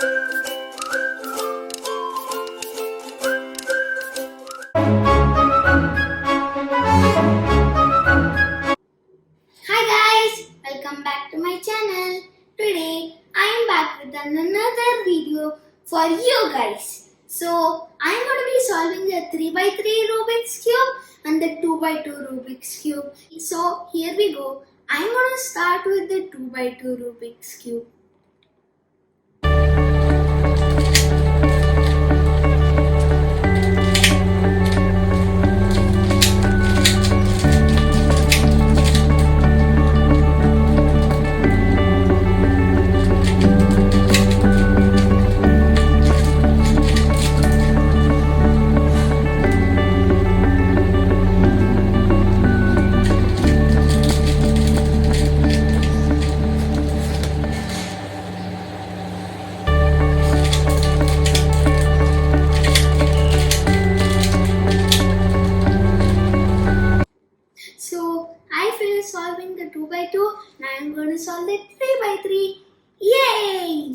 Hi guys, welcome back to my channel. Today I am back with another video for you guys. So I am going to be solving the 3x3 Rubik's Cube and the 2x2 Rubik's Cube. So here we go. I am going to start with the 2x2 Rubik's Cube. So I finished solving the 2x2. Now I am going to solve the 3x3. Yay!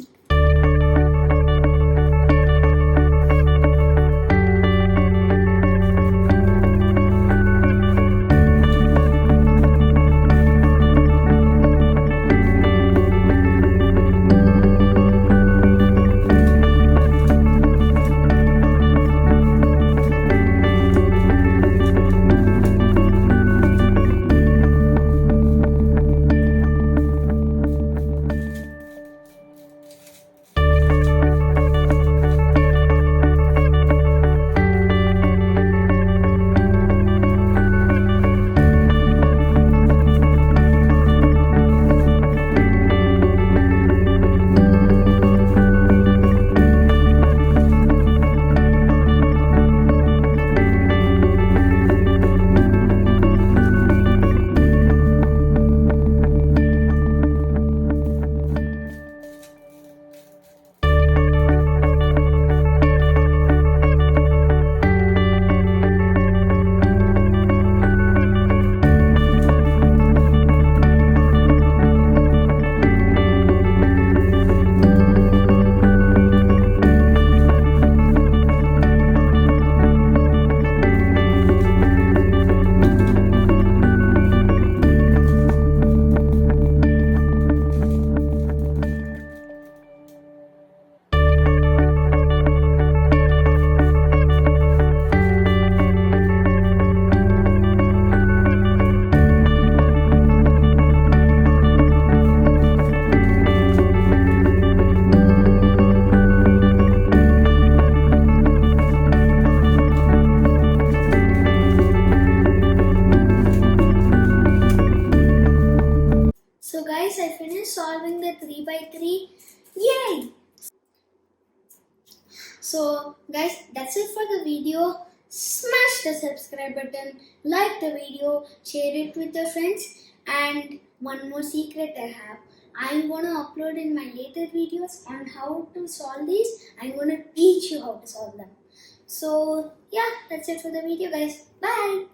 So guys, I finished solving the 3x3. Yay! So guys, that's it for the video. Smash the subscribe button, like the video, share it with your friends, and one more secret I have. I'm gonna upload in my later videos on how to solve these. I'm gonna teach you how to solve them. So yeah, that's it for the video guys. Bye!